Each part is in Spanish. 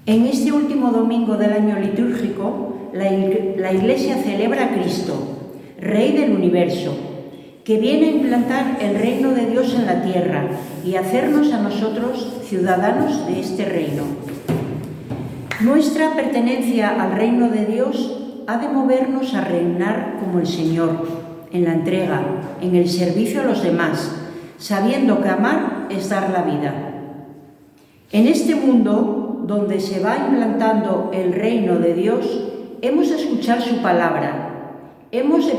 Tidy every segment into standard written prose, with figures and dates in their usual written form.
En este último domingo del año litúrgico, la Iglesia celebra a Cristo, Rey del Universo, que viene a implantar el reino de Dios en la tierra y hacernos a nosotros ciudadanos de este reino. Nuestra pertenencia al reino de Dios ha de movernos a reinar como el Señor, en la entrega, en el servicio a los demás, sabiendo que amar es dar la vida. En este mundo, donde se va implantando el reino de Dios, hemos de escuchar su palabra, hemos de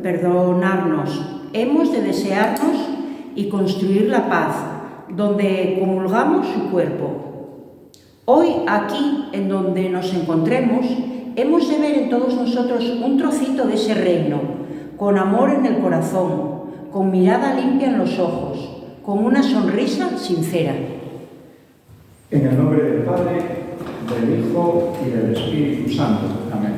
perdonarnos, hemos de desearnos y construir la paz, donde comulgamos su cuerpo. Hoy, aquí, en donde nos encontremos, hemos de ver en todos nosotros un trocito de ese reino, con amor en el corazón, con mirada limpia en los ojos, con una sonrisa sincera. En el nombre del Padre, del Hijo y del Espíritu Santo. Amén.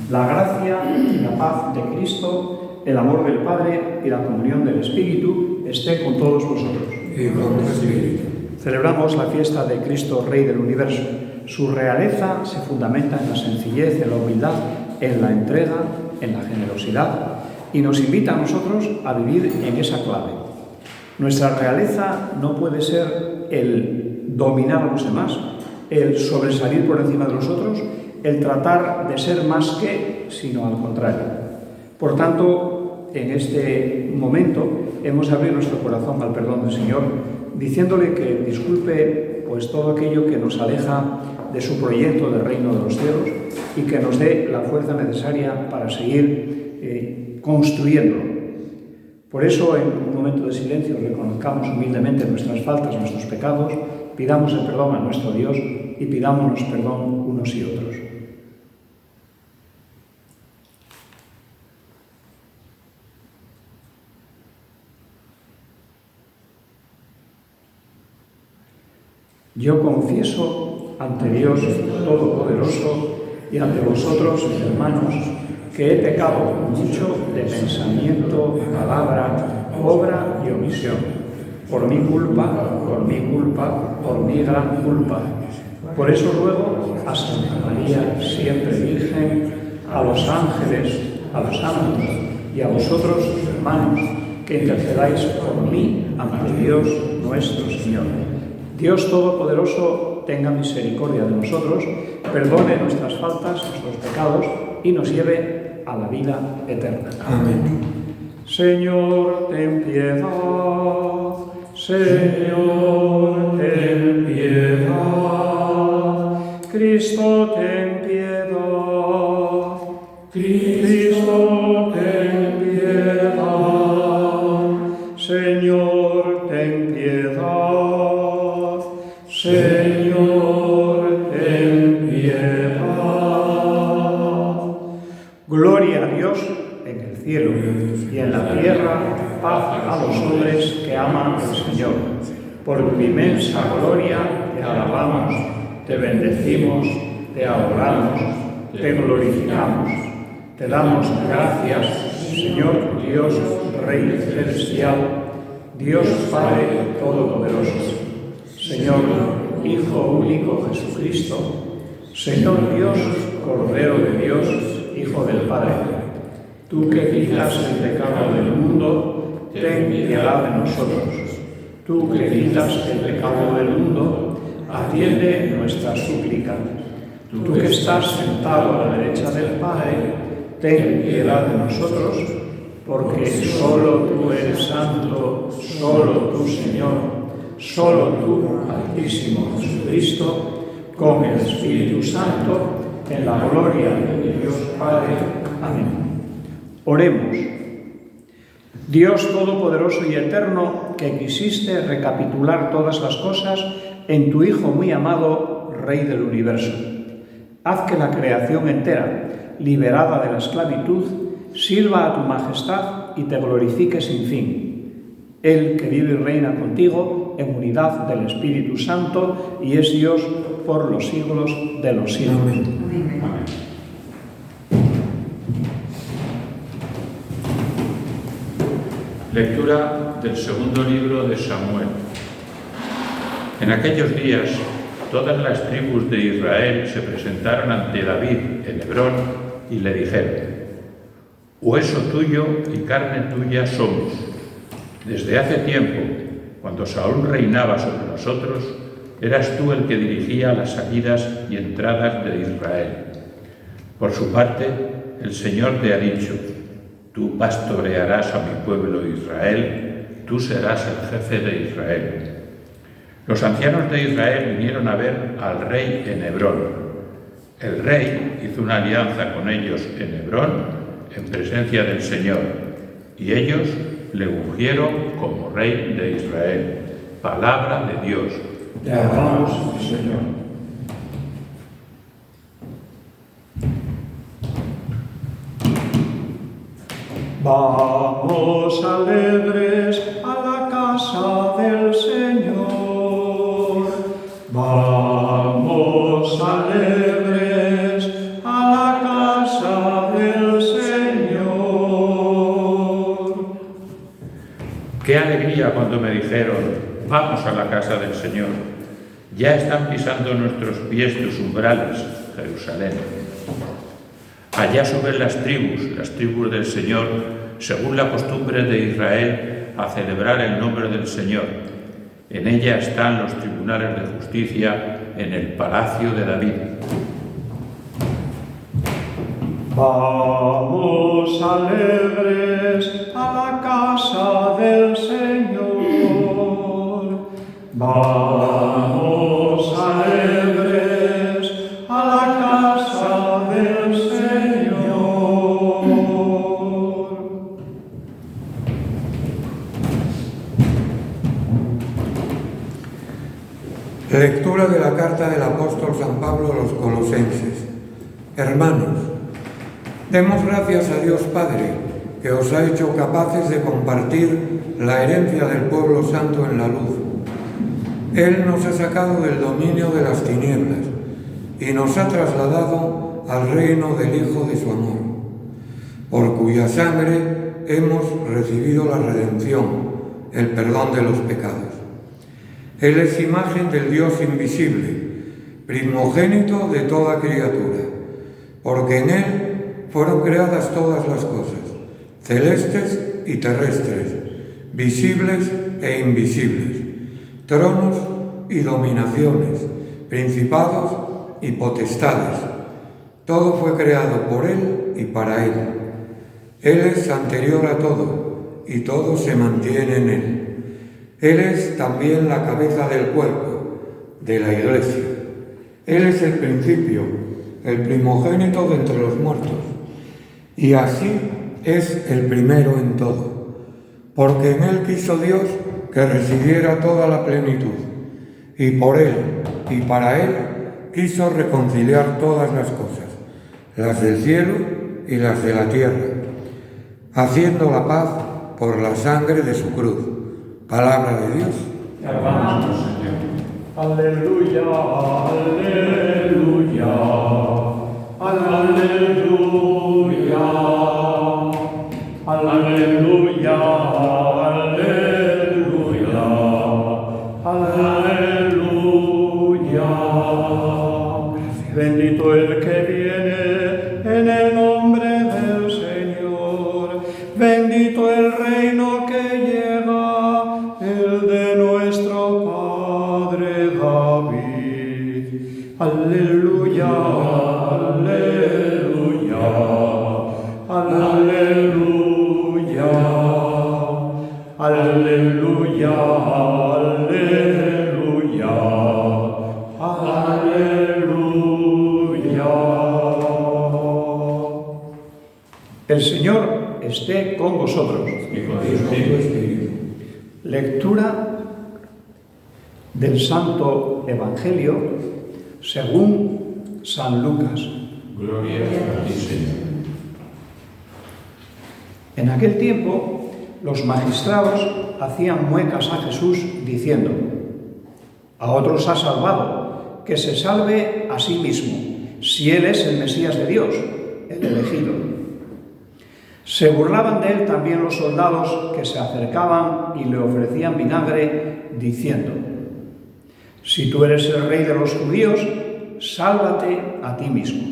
La gracia y la paz de Cristo, el amor del Padre y la comunión del Espíritu estén con todos vosotros. Y con tu Espíritu. Celebramos la fiesta de Cristo, Rey del Universo. Su realeza se fundamenta en la sencillez, en la humildad, en la entrega, en la generosidad, y nos invita a nosotros a vivir en esa clave. Nuestra realeza no puede ser el dominar a los demás, el sobresalir por encima de los otros, el tratar de ser más que, sino al contrario. Por tanto, en este momento hemos de abrir nuestro corazón al perdón del Señor, diciéndole que disculpe pues todo aquello que nos aleja de su proyecto del reino de los cielos y que nos dé la fuerza necesaria para seguir construyéndolo. Por eso, en un momento de silencio, reconozcamos humildemente nuestras faltas, nuestros pecados, pidamos el perdón a nuestro Dios y pidámonos perdón unos y otros. Yo confieso ante Dios Todopoderoso y ante vosotros, hermanos, que he pecado mucho de pensamiento, palabra, obra y omisión, por mi culpa, por mi gran culpa. Por eso ruego a Santa María, siempre Virgen, a los ángeles, a los santos y a vosotros, hermanos, que intercedáis por mí ante Dios nuestro Señor. Dios Todopoderoso tenga misericordia de nosotros, perdone nuestras faltas, nuestros pecados y nos lleve a la vida eterna. Amén. Señor, ten piedad. Señor, ten piedad. Cristo, ten piedad. Cristo, ten piedad. Señor, ten piedad. Señor, ten piedad. Gloria a Dios en el cielo y en la tierra, paz a los hombres que aman al Señor. Por tu inmensa gloria te alabamos, te bendecimos, te adoramos, te glorificamos. Te damos gracias, Señor Dios, Rey celestial, Dios Padre Todopoderoso. Señor, Hijo único Jesucristo, Señor Dios, Cordero de Dios, Hijo del Padre, tú que quitas el pecado del mundo, ten piedad de nosotros. Tú que quitas el pecado del mundo, atiende nuestra súplica. Tú que estás sentado a la derecha del Padre, ten piedad de nosotros, porque solo tú eres santo, solo tú, Señor, solo tú, Altísimo Jesucristo, con el Espíritu Santo, en la gloria de Dios Padre. Amén. Oremos. Dios Todopoderoso y Eterno, que quisiste recapitular todas las cosas en tu Hijo muy amado, Rey del Universo, haz que la creación entera, liberada de la esclavitud, sirva a tu majestad y te glorifique sin fin. Él que vive y reina contigo en unidad del Espíritu Santo y es Dios por los siglos de los siglos. Amén. Amén. Lectura del segundo libro de Samuel. En aquellos días, todas las tribus de Israel se presentaron ante David en Hebrón y le dijeron: hueso tuyo y carne tuya somos. Desde hace tiempo, cuando Saúl reinaba sobre nosotros, eras tú el que dirigía las salidas y entradas de Israel. Por su parte, el Señor te ha dicho: tú pastorearás a mi pueblo Israel, tú serás el jefe de Israel. Los ancianos de Israel vinieron a ver al rey en Hebrón. El rey hizo una alianza con ellos en Hebrón, en presencia del Señor, y ellos le ungieron como rey de Israel. Palabra de Dios. Te alabamos, Señor. Vamos alegres a la casa del Señor. Vamos alegres a la casa del Señor. Qué alegría cuando me dijeron: vamos a la casa del Señor. Ya están pisando nuestros pies tus umbrales, Jerusalén. Allá suben las tribus del Señor, según la costumbre de Israel, a celebrar el nombre del Señor. En ella están los tribunales de justicia en el palacio de David. Vamos alegres a la casa del Señor. Vamos alegres a la casa del Señor. Lectura de la carta del apóstol San Pablo a los Colosenses. Hermanos, demos gracias a Dios Padre, que os ha hecho capaces de compartir la herencia del pueblo santo en la luz. Él nos ha sacado del dominio de las tinieblas y nos ha trasladado al reino del Hijo de su amor, por cuya sangre hemos recibido la redención, el perdón de los pecados. Él es imagen del Dios invisible, primogénito de toda criatura, porque en Él fueron creadas todas las cosas, celestes y terrestres, visibles e invisibles, tronos y dominaciones, principados y potestades. Todo fue creado por Él y para Él. Él es anterior a todo, y todo se mantiene en Él. Él es también la cabeza del cuerpo, de la Iglesia. Él es el principio, el primogénito de entre los muertos, y así es el primero en todo, porque en Él quiso Dios que residiera toda la plenitud, y por Él y para Él quiso reconciliar todas las cosas, las del cielo y las de la tierra, haciendo la paz por la sangre de su cruz. Palabra de Dios. Te alabamos, Señor. Aleluya, aleluya, aleluya, aleluya, aleluya, aleluya. Bendito el que viene en el nombre del Señor. Bendito el reino que llega, el de nuestro Padre David. Aleluya, aleluya, aleluya, aleluya, aleluya, aleluya. El Señor esté con vosotros. Lectura del Santo Evangelio según San Lucas. Gloria a ti, Señor. En aquel tiempo, los magistrados hacían muecas a Jesús diciendo: a otros ha salvado, que se salve a sí mismo, si él es el Mesías de Dios, el elegido. Se burlaban de él también los soldados que se acercaban y le ofrecían vinagre, diciendo: Si tú eres el rey de los judíos, sálvate a ti mismo.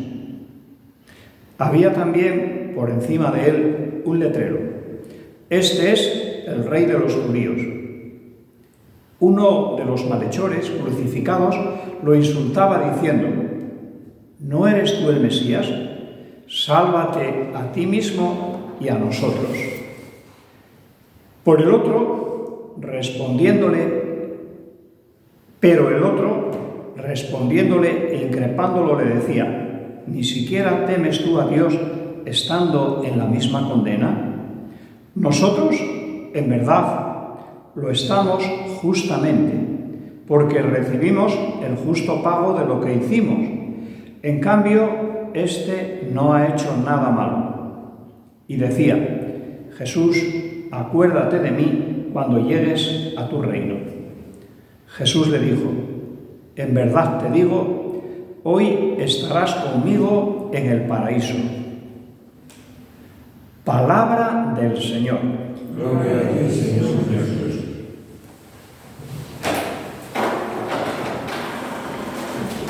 Había también por encima de él un letrero: este es el rey de los judíos. Uno de los malhechores crucificados lo insultaba diciendo: ¿no eres tú el Mesías? Sálvate a ti mismo y a nosotros. Por el otro, pero el otro, respondiéndole e increpándolo, le decía: ¿ni siquiera temes tú a Dios estando en la misma condena? Nosotros, en verdad, lo estamos justamente, porque recibimos el justo pago de lo que hicimos. En cambio, este no ha hecho nada malo. Y decía: Jesús, acuérdate de mí cuando llegues a tu reino. Jesús le dijo: en verdad te digo, hoy estarás conmigo en el paraíso. Palabra del Señor. Gloria a ti, Señor Jesús.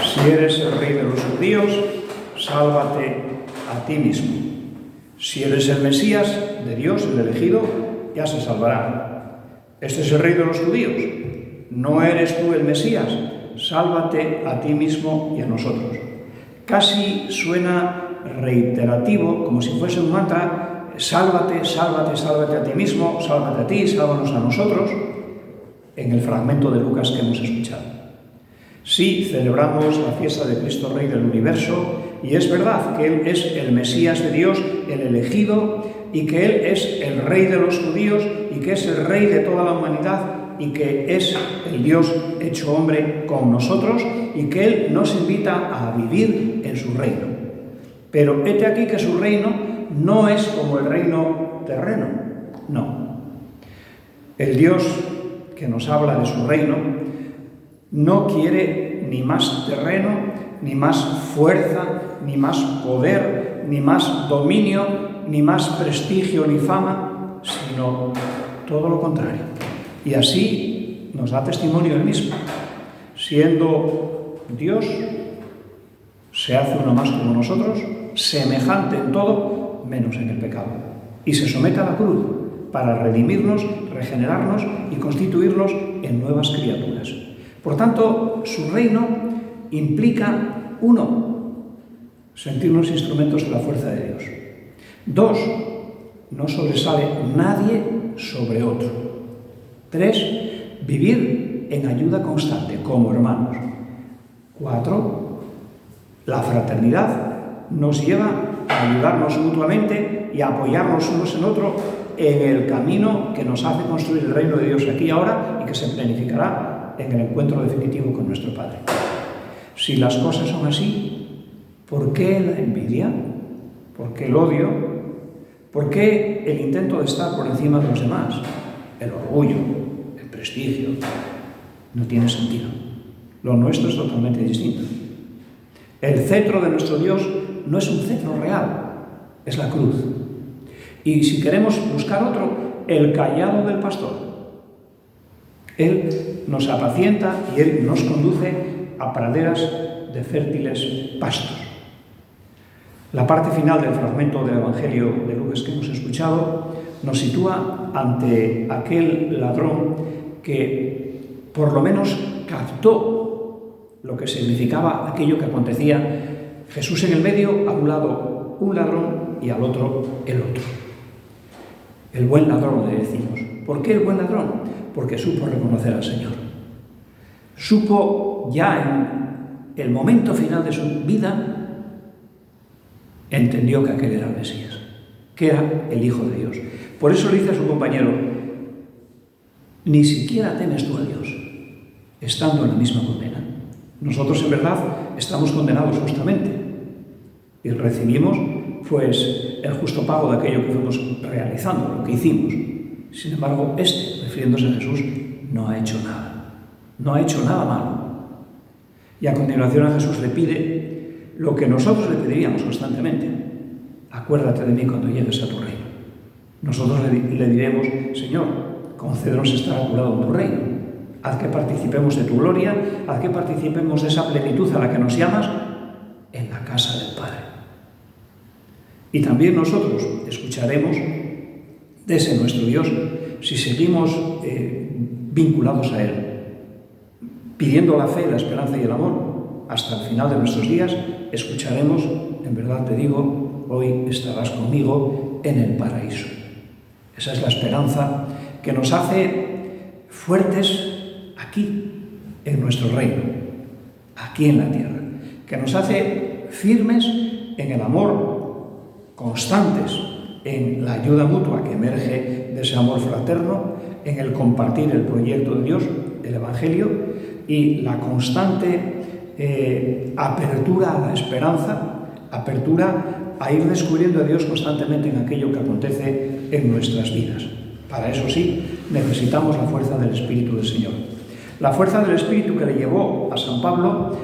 Si eres el rey de los judíos, sálvate a ti mismo. Si eres el Mesías de Dios, el elegido, ya se salvará. Este es el rey de los judíos. ¿No eres tú el Mesías? Sálvate a ti mismo y a nosotros. Casi suena reiterativo, como si fuese un mantra: sálvate, sálvate, sálvate a ti mismo, sálvate a ti, sálvanos a nosotros, en el fragmento de Lucas que hemos escuchado. Sí, celebramos la fiesta de Cristo Rey del universo, y es verdad que Él es el Mesías de Dios, el elegido, y que Él es el Rey de los judíos, y que es el Rey de toda la humanidad, y que es el Dios hecho hombre con nosotros, y que Él nos invita a vivir en su reino. Pero hete aquí que su reino no es como el reino terreno, no. El Dios que nos habla de su reino no quiere ni más terreno, ni más fuerza, ni más poder, ni más dominio, ni más prestigio ni fama, sino todo lo contrario. Y así nos da testimonio él mismo. Siendo Dios, se hace uno más como nosotros, semejante en todo, menos en el pecado. Y se somete a la cruz para redimirnos, regenerarnos y constituirnos en nuevas criaturas. Por tanto, su reino implica, 1, sentirnos instrumentos de la fuerza de Dios. 2, no sobresale nadie sobre otro. 3, vivir en ayuda constante, como hermanos. 4, la fraternidad nos lleva a ayudarnos mutuamente y a apoyarnos unos en otros en el camino que nos hace construir el reino de Dios aquí y ahora, y que se planificará en el encuentro definitivo con nuestro Padre. Si las cosas son así, ¿por qué la envidia? ¿Por qué el odio? ¿Por qué el intento de estar por encima de los demás? El orgullo, el prestigio. No tiene sentido. Lo nuestro es totalmente distinto. El cetro de nuestro Dios no es un cetro real, es la cruz. Y si queremos buscar otro, el cayado del pastor. Él nos apacienta y Él nos conduce a praderas de fértiles pastos. La parte final del fragmento del Evangelio de Lucas que hemos escuchado nos sitúa ante aquel ladrón que por lo menos captó lo que significaba aquello que acontecía. Jesús en el medio, a un lado un ladrón y al otro el otro. El buen ladrón, le decimos. ¿Por qué el buen ladrón? Porque supo reconocer al Señor. Supo ya en el momento final de su vida, entendió que aquel era el Mesías, que era el Hijo de Dios. Por eso le dice a su compañero: ni siquiera temes tú a Dios, estando en la misma condena. Nosotros en verdad estamos condenados justamente y recibimos pues el justo pago de aquello que fuimos realizando, lo que hicimos. Sin embargo, refiriéndose a Jesús, no ha hecho nada. No ha hecho nada malo. Y a continuación a Jesús le pide lo que nosotros le pediríamos constantemente: acuérdate de mí cuando llegues a tu reino. Nosotros le diremos: Señor, concédenos estar a tu lado en tu reino. Haz que participemos de tu gloria, haz que participemos de esa plenitud a la que nos llamas en la casa del Padre. Y también nosotros escucharemos de ese nuestro Dios si seguimos vinculados a Él, pidiendo la fe, la esperanza y el amor hasta el final de nuestros días. Escucharemos, en verdad te digo, hoy estarás conmigo en el paraíso. Esa es la esperanza que nos hace fuertes aquí, en nuestro reino, aquí en la tierra, que nos hace firmes en el amor, constantes en la ayuda mutua que emerge de ese amor fraterno, en el compartir el proyecto de Dios, el Evangelio, y la constante apertura a la esperanza, apertura a ir descubriendo a Dios constantemente en aquello que acontece en nuestras vidas. Para eso sí, necesitamos la fuerza del Espíritu del Señor. La fuerza del Espíritu que le llevó a San Pablo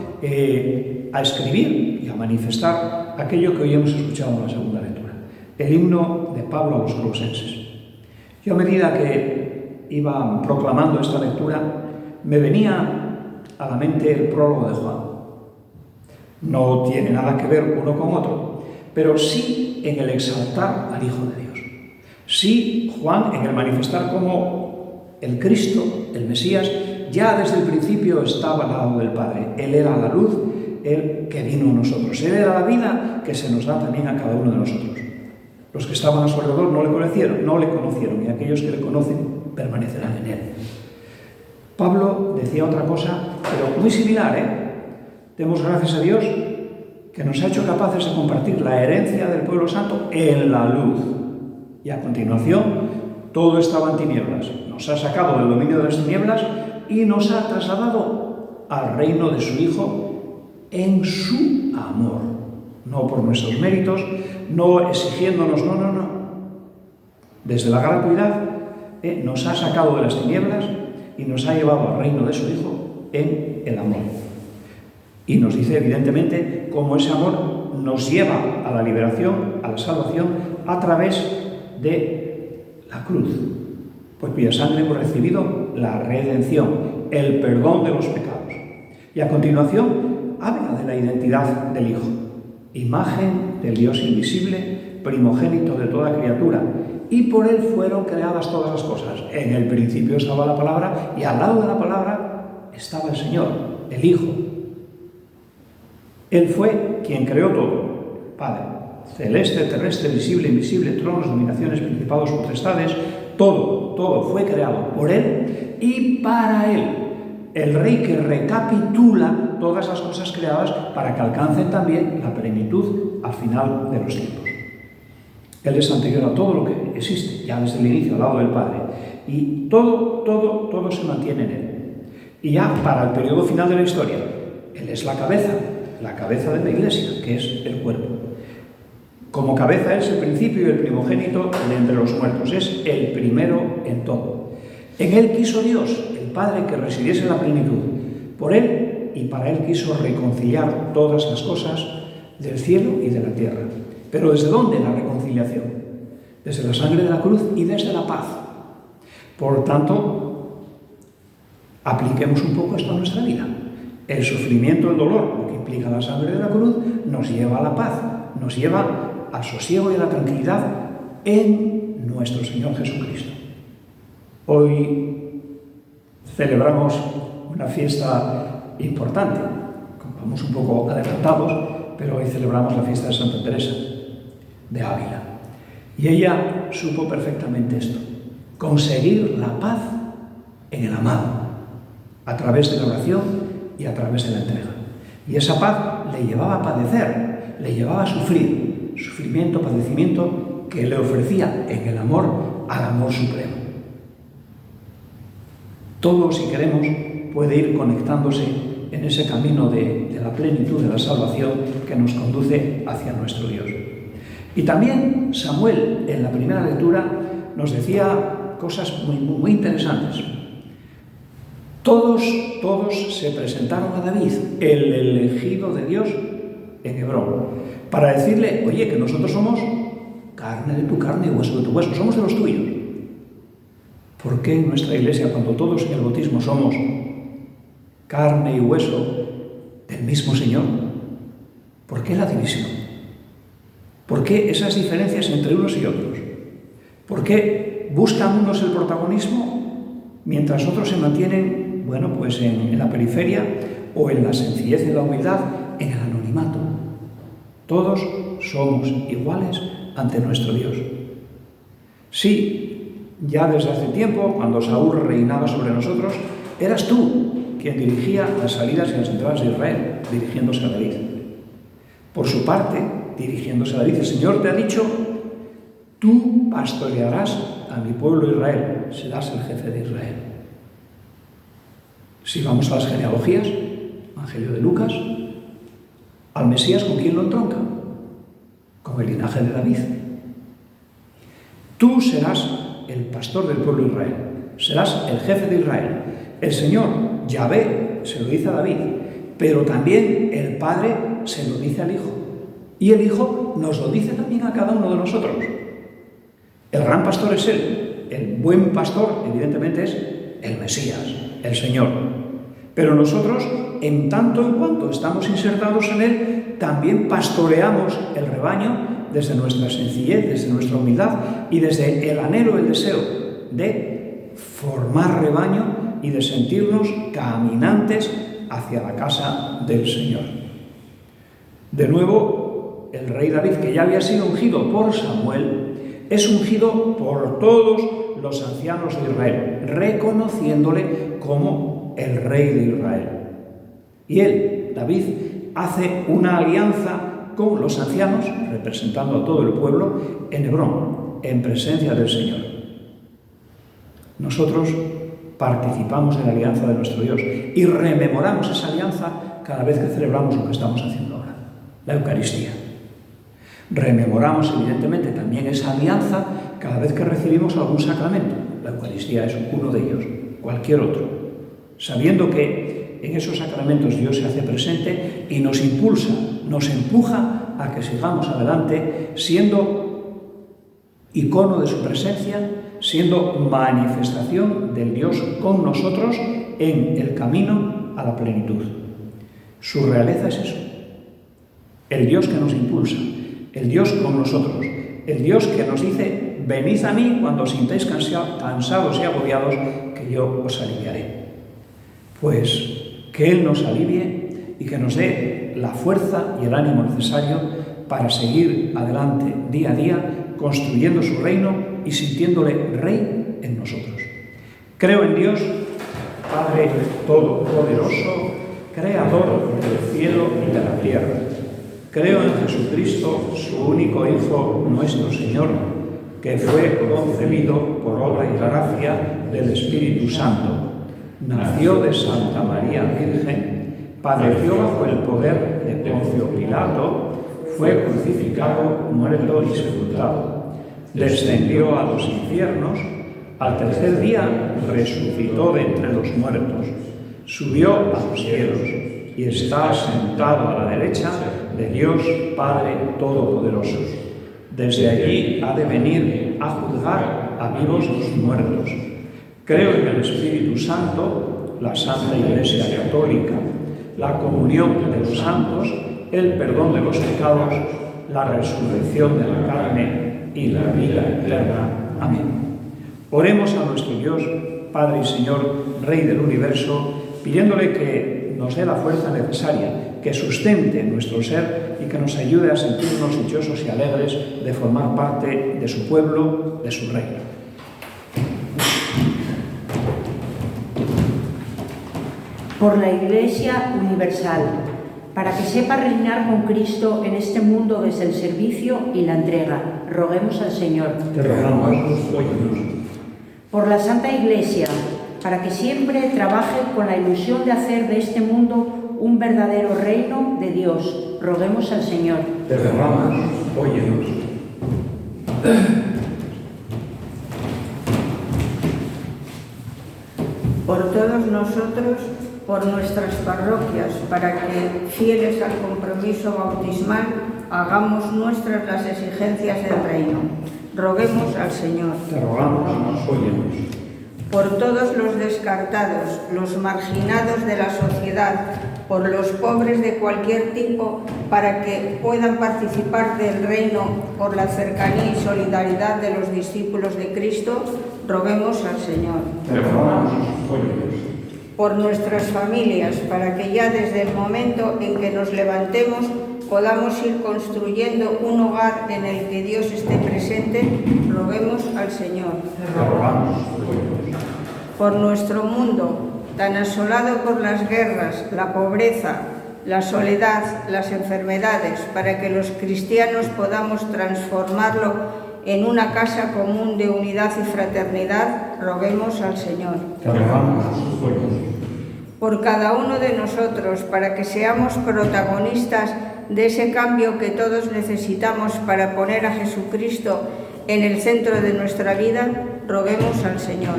a escribir y a manifestar aquello que hoy hemos escuchado en la segunda lectura, el himno de Pablo a los Colosenses. Yo, a medida que iba proclamando esta lectura, me venía a la mente el prólogo de Juan. No tiene nada que ver uno con otro, pero sí en el exaltar al Hijo de Dios. Sí, Juan, en el manifestar como el Cristo, el Mesías, ya desde el principio estaba al lado del Padre. Él era la luz, Él que vino a nosotros. Él era la vida que se nos da también a cada uno de nosotros. Los que estaban a su alrededor no le conocieron, y aquellos que le conocen permanecerán en Él. Pablo decía otra cosa, pero muy similar, Demos gracias a Dios que nos ha hecho capaces de compartir la herencia del pueblo santo en la luz. Y a continuación, todo estaba en tinieblas. Nos ha sacado del dominio de las tinieblas y nos ha trasladado al reino de su Hijo en su amor. No por nuestros méritos, no exigiéndonos, no. Desde la gratuidad nos ha sacado de las tinieblas y nos ha llevado al reino de su Hijo en el amor. Y nos dice evidentemente cómo ese amor nos lleva a la liberación, a la salvación, a través de la cruz, por cuya sangre hemos recibido la redención, el perdón de los pecados. Y a continuación habla de la identidad del Hijo, imagen del Dios invisible, primogénito de toda criatura, y por Él fueron creadas todas las cosas. En el principio estaba la palabra, y al lado de la palabra estaba el Señor, el Hijo. Él fue quien creó todo, Padre, celeste, terrestre, visible, invisible, tronos, dominaciones, principados, potestades, todo fue creado por Él y para Él. El Rey que recapitula todas las cosas creadas para que alcancen también la plenitud al final de los tiempos. Él es anterior a todo lo que existe, ya desde el inicio, al lado del Padre. Y todo se mantiene en Él. Y ya para el periodo final de la historia, Él es la cabeza de la Iglesia, que es el cuerpo. Como cabeza es el principio y el primogénito de entre los muertos, es el primero en todo. En Él quiso Dios, el Padre, que residiese en la plenitud. Por Él y para Él quiso reconciliar todas las cosas del cielo y de la tierra. ¿Pero desde dónde la reconciliación? Desde la sangre de la cruz y desde la paz. Por tanto, apliquemos un poco esto a nuestra vida. El sufrimiento, el dolor, lo que implica la sangre de la cruz, nos lleva a la paz, nos lleva al sosiego y a la tranquilidad en nuestro Señor Jesucristo. Hoy celebramos una fiesta importante, vamos un poco adelantados, pero hoy celebramos la fiesta de Santa Teresa de Ávila. Y ella supo perfectamente esto, conseguir la paz en el amado, a través de la oración y a través de la entrega. Y esa paz le llevaba a padecer, le llevaba a sufrir, sufrimiento, padecimiento que le ofrecía en el amor al amor supremo. Todo, si queremos, puede ir conectándose en ese camino de la plenitud de la salvación que nos conduce hacia nuestro Dios. Y también Samuel, en la primera lectura, nos decía cosas muy interesantes. Todos se presentaron a David, el elegido de Dios, en Hebrón, para decirle, oye, que nosotros somos carne de tu carne y hueso de tu hueso, somos de los tuyos. ¿Por qué en nuestra Iglesia, cuando todos en el bautismo somos carne y hueso del mismo Señor, por qué la división? ¿Por qué esas diferencias entre unos y otros? ¿Por qué buscan unos el protagonismo mientras otros se mantienen, bueno, pues en la periferia o en la sencillez y la humildad, en el anonimato? Todos somos iguales ante nuestro Dios. Sí, ya desde hace tiempo, cuando Saúl reinaba sobre nosotros, eras tú quien dirigía las salidas y las entradas de Israel, dirigiéndose a David. Por su parte, dirigiéndose a David, el Señor te ha dicho: tú pastorearás a mi pueblo Israel, serás el jefe de Israel. Si vamos a las genealogías, Evangelio de Lucas, al Mesías, ¿con quién lo entronca? Con el linaje de David. Tú serás el pastor del pueblo de Israel, serás el jefe de Israel. El Señor, Yahvé, se lo dice a David, pero también el Padre se lo dice al Hijo. Y el Hijo nos lo dice también a cada uno de nosotros. El gran pastor es Él. El buen pastor, evidentemente, es el Mesías, el Señor. Pero nosotros, en tanto en cuanto estamos insertados en Él, también pastoreamos el rebaño desde nuestra sencillez, desde nuestra humildad y desde el anhelo, el deseo de formar rebaño y de sentirnos caminantes hacia la casa del Señor. De nuevo, el rey David, que ya había sido ungido por Samuel, es ungido por todos los ancianos de Israel, reconociéndole como el rey de Israel. Y él, David, hace una alianza con los ancianos, representando a todo el pueblo, en Hebrón, en presencia del Señor. Nosotros participamos en la alianza de nuestro Dios y rememoramos esa alianza cada vez que celebramos lo que estamos haciendo ahora, la Eucaristía. Rememoramos, evidentemente, también esa alianza cada vez que recibimos algún sacramento. La Eucaristía es uno de ellos, cualquier otro, sabiendo que en esos sacramentos Dios se hace presente y nos impulsa, nos empuja a que sigamos adelante siendo icono de su presencia, siendo manifestación del Dios con nosotros en el camino a la plenitud. Su realeza es eso, el Dios que nos impulsa, el Dios con nosotros, el Dios que nos dice: venid a mí cuando os sintáis cansados y agobiados, que yo os aliviaré. Pues que Él nos alivie y que nos dé la fuerza y el ánimo necesario para seguir adelante día a día, construyendo su reino y sintiéndole Rey en nosotros. Creo en Dios, Padre Todopoderoso, Creador del cielo y de la tierra. Creo en Jesucristo, su único Hijo, nuestro Señor, que fue concebido por obra y gracia del Espíritu Santo. Nació de Santa María Virgen, padeció bajo el poder de Poncio Pilato, fue crucificado, muerto y sepultado. Descendió a los infiernos, al tercer día resucitó de entre los muertos, subió a los cielos y está sentado a la derecha de Dios Padre Todopoderoso. Desde allí ha de venir a juzgar a vivos y muertos. Creo en el Espíritu Santo, la Santa Iglesia Católica, la comunión de los santos, el perdón de los pecados, la resurrección de la carne y la vida eterna. Amén. Oremos a nuestro Dios, Padre y Señor, Rey del universo, pidiéndole que nos dé la fuerza necesaria, que sustente nuestro ser y que nos ayude a sentirnos dichosos y alegres de formar parte de su pueblo, de su reino. Por la Iglesia universal, para que sepa reinar con Cristo en este mundo desde el servicio y la entrega, roguemos al Señor. Te rogamos, óyenos. Por la Santa Iglesia, para que siempre trabaje con la ilusión de hacer de este mundo un verdadero reino de Dios, roguemos al Señor. Te rogamos, óyenos. Por todos nosotros, por nuestras parroquias, para que, fieles al compromiso bautismal, hagamos nuestras las exigencias del reino. Roguemos al Señor. Te rogamos, óyenos. por todos los descartados, los marginados de la sociedad, por los pobres de cualquier tipo, para que puedan participar del reino por la cercanía y solidaridad de los discípulos de Cristo, roguemos al Señor. Por nuestras familias, para que ya desde el momento en que nos levantemos podamos ir construyendo un hogar en el que Dios esté presente, roguemos al Señor. Por nuestro mundo, tan asolado por las guerras, la pobreza, la soledad, las enfermedades, para que los cristianos podamos transformarlo en una casa común de unidad y fraternidad, roguemos al Señor. Por cada uno de nosotros, para que seamos protagonistas de ese cambio que todos necesitamos para poner a Jesucristo en el centro de nuestra vida, roguemos al Señor.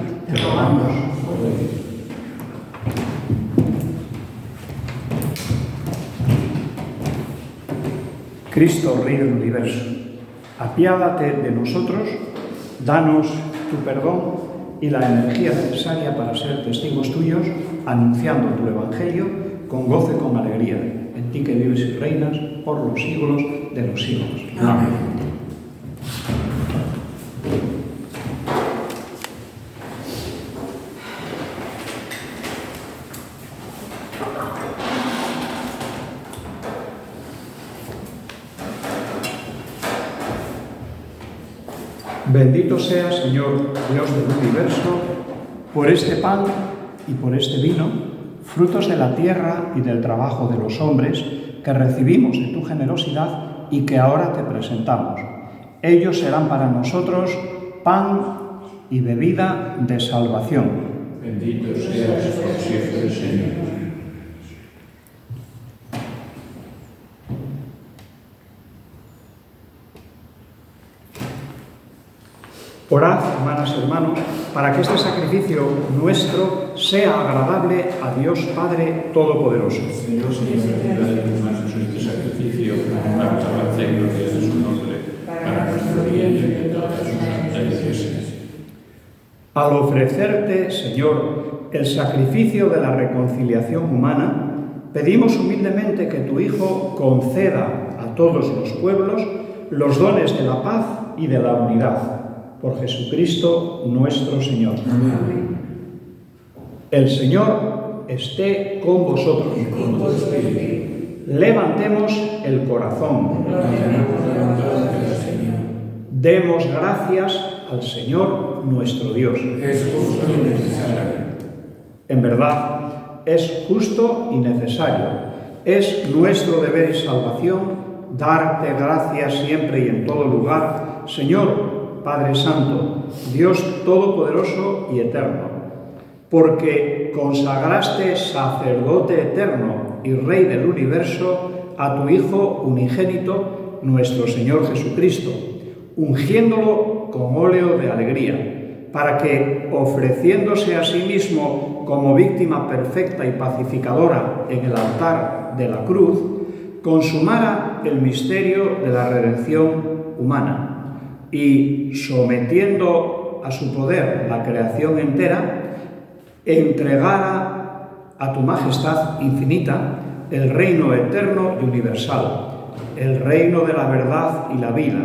Cristo, Rey del Universo, apiádate de nosotros, danos tu perdón y la energía necesaria para ser testigos tuyos, anunciando tu Evangelio con gozo y con alegría, en ti que vives y reinas por los siglos de los siglos. Amén. Bendito sea, Señor, Dios del universo, por este pan y por este vino, frutos de la tierra y del trabajo de los hombres, que recibimos de tu generosidad y que ahora te presentamos. Ellos serán para nosotros pan y bebida de salvación. Bendito seas por siempre, Señor. Orad, hermanas y hermanos, para que este sacrificio nuestro sea agradable a Dios Padre Todopoderoso. Señor, este sacrificio, para la alabanza y gloria de su nombre, para nuestro bien y de todas sus santas iglesias. Al ofrecerte, Señor, el sacrificio de la reconciliación humana, pedimos humildemente que tu Hijo conceda a todos los pueblos los dones de la paz y de la unidad. Por Jesucristo nuestro Señor. Amén. El Señor esté con vosotros. Levantemos el corazón. Demos gracias al Señor nuestro Dios. Es justo y necesario. En verdad, es justo y necesario. Es nuestro deber y salvación darte gracias siempre y en todo lugar, Señor, Padre Santo, Dios Todopoderoso y Eterno, porque consagraste sacerdote eterno y Rey del universo a tu Hijo unigénito, nuestro Señor Jesucristo, ungiéndolo con óleo de alegría, para que, ofreciéndose a sí mismo como víctima perfecta y pacificadora en el altar de la cruz, consumara el misterio de la redención humana, y, sometiendo a su poder la creación entera, entregara a tu majestad infinita el reino eterno y universal, el reino de la verdad y la vida,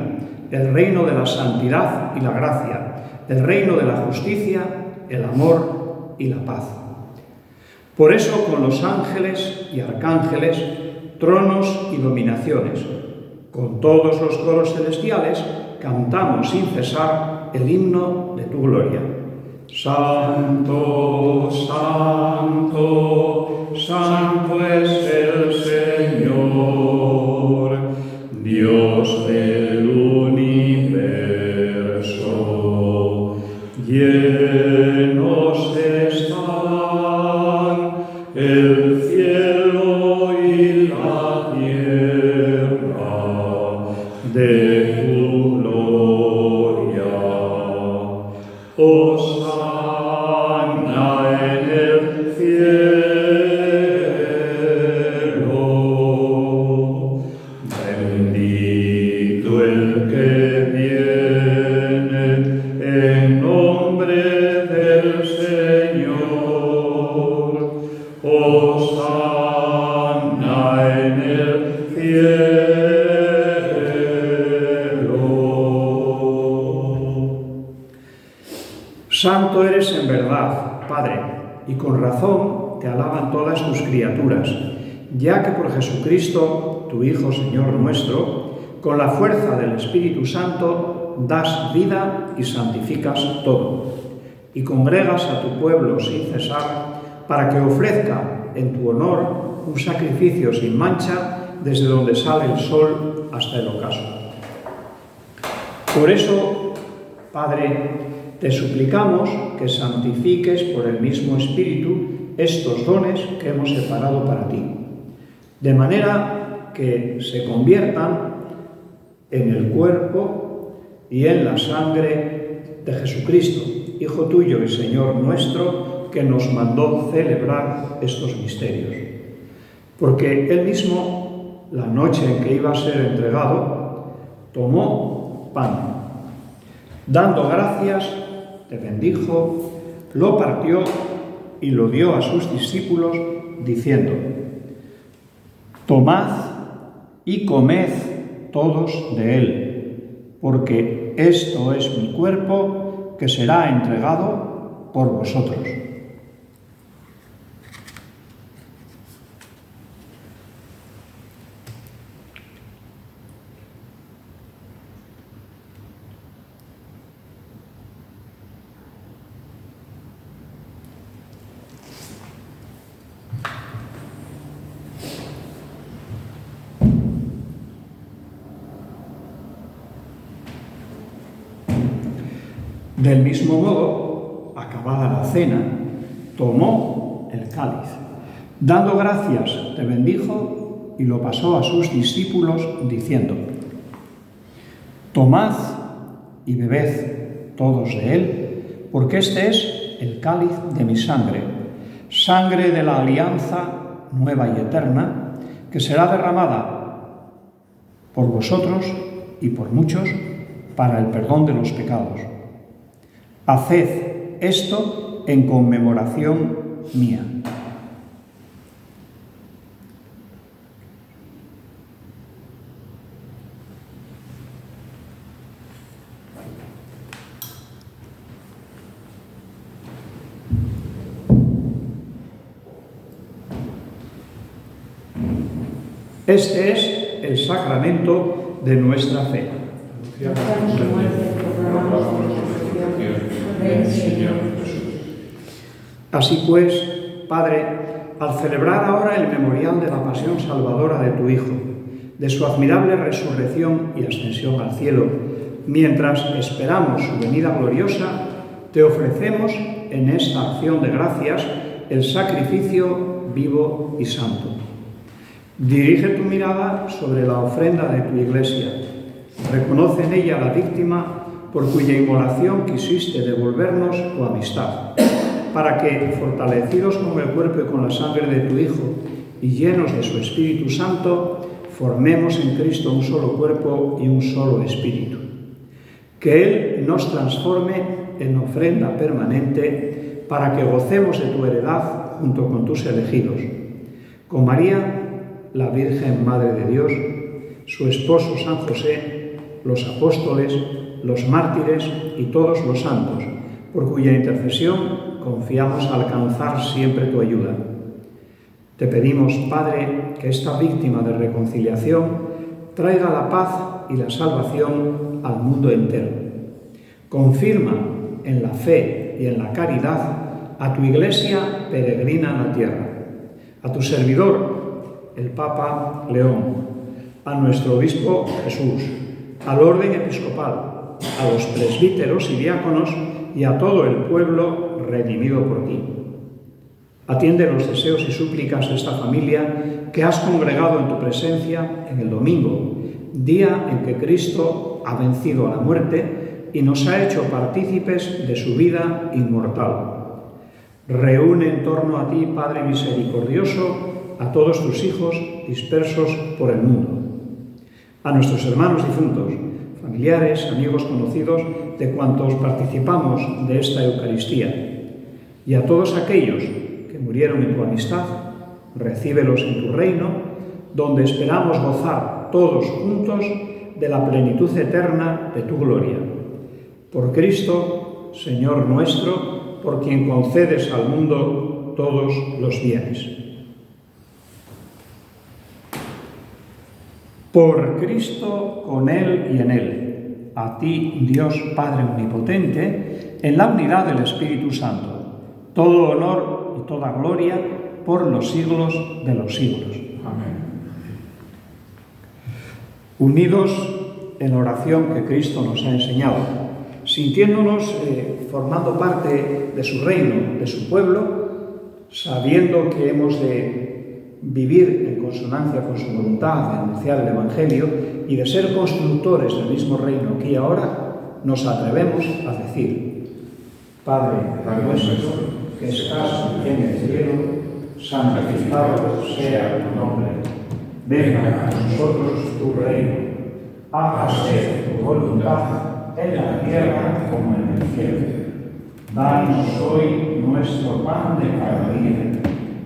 el reino de la santidad y la gracia, el reino de la justicia, el amor y la paz. Por eso, con los ángeles y arcángeles, tronos y dominaciones, con todos los coros celestiales, cantamos sin cesar el himno de tu gloria. Santo, santo, santo es el Señor, Dios del universo. Llenos están el cielo y la tierra de tu gloria. Hosanna en el cielo. Bendito el que viene en nombre del Señor. en el cielo. Santo eres en verdad, Padre, y con razón te alaban todas tus criaturas, ya que por Jesucristo, tu Hijo Señor nuestro, con la fuerza del Espíritu Santo das vida y santificas todo, y congregas a tu pueblo sin cesar para que ofrezca en tu honor un sacrificio sin mancha desde donde sale el sol hasta el ocaso. Por eso, Padre, te suplicamos que santifiques por el mismo Espíritu estos dones que hemos separado para ti, de manera que se conviertan en el cuerpo y en la sangre de Jesucristo, Hijo tuyo y Señor nuestro, que nos mandó celebrar estos misterios. Porque Él mismo, la noche en que iba a ser entregado, tomó pan. Dando gracias, te bendijo, lo partió y lo dio a sus discípulos, diciendo: tomad y comed todos de él, porque esto es mi cuerpo que será entregado por vosotros. Del mismo modo, acabada la cena, tomó el cáliz. Dando gracias, te bendijo y lo pasó a sus discípulos, diciendo: tomad y bebed todos de él, porque este es el cáliz de mi sangre, sangre de la alianza nueva y eterna, que será derramada por vosotros y por muchos para el perdón de los pecados. Haced esto en conmemoración mía. Este es el sacramento de nuestra fe. Así pues, Padre, al celebrar ahora el memorial de la pasión salvadora de tu Hijo, de su admirable resurrección y ascensión al cielo, mientras esperamos su venida gloriosa, te ofrecemos en esta acción de gracias el sacrificio vivo y santo. Dirige tu mirada sobre la ofrenda de tu Iglesia. Reconoce en ella la víctima por cuya inmolación quisiste devolvernos tu amistad, para que, fortalecidos con el cuerpo y con la sangre de tu Hijo y llenos de su Espíritu Santo, formemos en Cristo un solo cuerpo y un solo espíritu. Que Él nos transforme en ofrenda permanente para que gocemos de tu heredad junto con tus elegidos. Con María, la Virgen Madre de Dios, su esposo San José, los apóstoles, los mártires y todos los santos, por cuya intercesión confiamos alcanzar siempre tu ayuda. Te pedimos, Padre, que esta víctima de reconciliación traiga la paz y la salvación al mundo entero. Confirma en la fe y en la caridad a tu Iglesia peregrina en la tierra, a tu servidor, el Papa León, a nuestro Obispo Jesús, al orden episcopal, a los presbíteros y diáconos y a todo el pueblo redimido por ti. Atiende los deseos y súplicas de esta familia que has congregado en tu presencia en el domingo, día en que Cristo ha vencido a la muerte y nos ha hecho partícipes de su vida inmortal. Reúne en torno a ti, Padre misericordioso, a todos tus hijos dispersos por el mundo, a nuestros hermanos difuntos, familiares, amigos conocidos de cuantos participamos de esta Eucaristía, y a todos aquellos que murieron en tu amistad, recíbelos en tu reino, donde esperamos gozar todos juntos de la plenitud eterna de tu gloria. Por Cristo, Señor nuestro, por quien concedes al mundo todos los bienes. Por Cristo, con Él y en Él, a ti, Dios Padre Omnipotente, en la unidad del Espíritu Santo, todo honor y toda gloria por los siglos de los siglos. Amén. Unidos en la oración que Cristo nos ha enseñado, sintiéndonos formando parte de su reino, de su pueblo, sabiendo que hemos de vivir en consonancia con su voluntad, de anunciar el Evangelio y de ser constructores del mismo reino aquí y ahora, nos atrevemos a decir: Padre nuestro, que estás en el cielo, santificado sea tu nombre. Venga a nosotros tu reino. Hágase tu voluntad en la tierra como en el cielo. Danos hoy nuestro pan de cada día.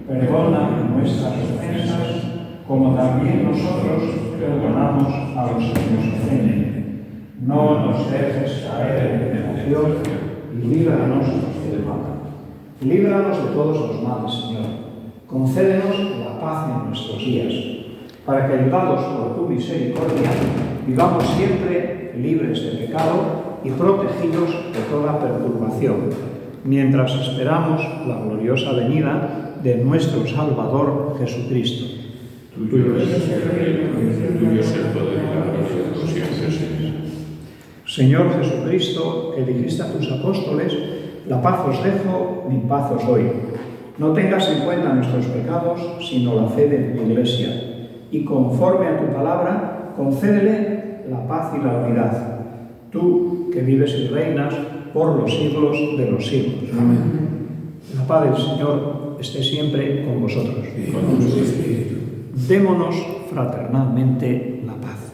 Perdona nuestras ofensas, como también nosotros perdonamos a los que nos ofenden. No nos dejes caer en tentación y líbranos del mal. Líbranos de todos los males, Señor. Concédenos la paz en nuestros días, para que, ayudados por tu misericordia, vivamos siempre libres de pecado y protegidos de toda perturbación, mientras esperamos la gloriosa venida de nuestro Salvador Jesucristo. Tuyo es el reino, tuyo es el poder y la gloria por siempre, Señor. Señor Jesucristo, que dijiste a tus apóstoles: la paz os dejo, mi paz os doy. No tengas en cuenta nuestros pecados, sino la fe de tu Iglesia, y conforme a tu palabra, concédele la paz y la unidad. Tú, que vives y reinas por los siglos de los siglos. Amén. La paz del Señor esté siempre con vosotros. Y con tu espíritu. Démonos fraternalmente la paz.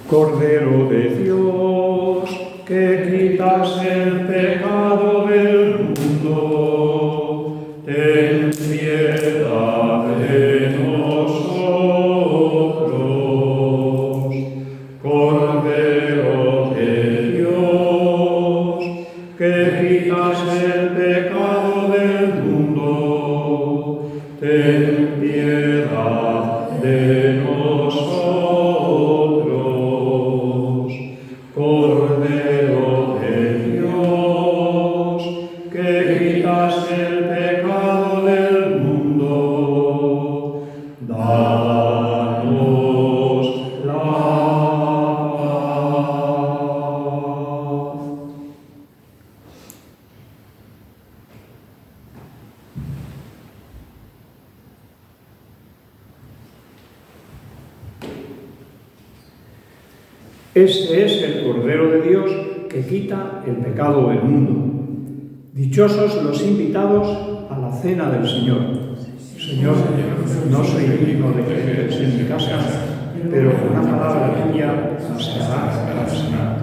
Cordero de Dios, que quitas el pecado del mundo, ten piedad de nosotros. Cordero de Dios, que quitas el pecado del mundo, ten piedad de nosotros. Cordero de Dios, que quitas el pecado del mundo, danos la paz. Este es el Cordero de Dios que quita el pecado del mundo. Dichosos los invitados a la cena del Señor. Señor, no soy digno de que entres en mi casa, pero con una palabra tuya bastará para sanar.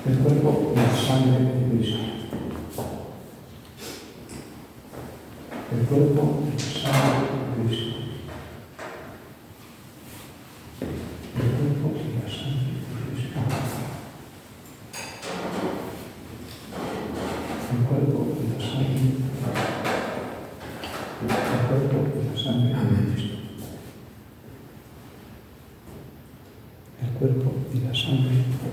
El cuerpo y la sangre de Cristo. El cuerpo y la sangre de Cristo. El cuerpo y la sangre de Cristo. El cuerpo y la sangre de Cristo. El cuerpo y la sangre de Cristo. El cuerpo y la sangre de Cristo.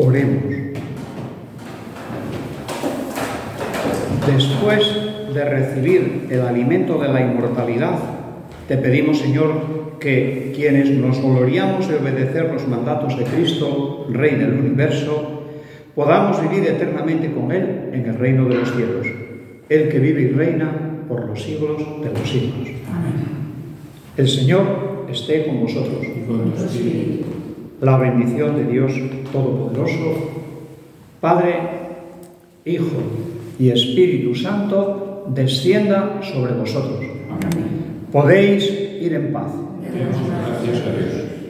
Oremos. Después de recibir el alimento de la inmortalidad, te pedimos, Señor, que quienes nos gloriamos de obedecer los mandatos de Cristo, Rey del universo, podamos vivir eternamente con Él en el reino de los cielos, Él que vive y reina por los siglos de los siglos. Amén. El Señor esté con vosotros. Y con tu espíritu. La bendición de Dios Todopoderoso, Padre, Hijo y Espíritu Santo, descienda sobre vosotros. Amén. Podéis ir en paz. Demos gracias a Dios.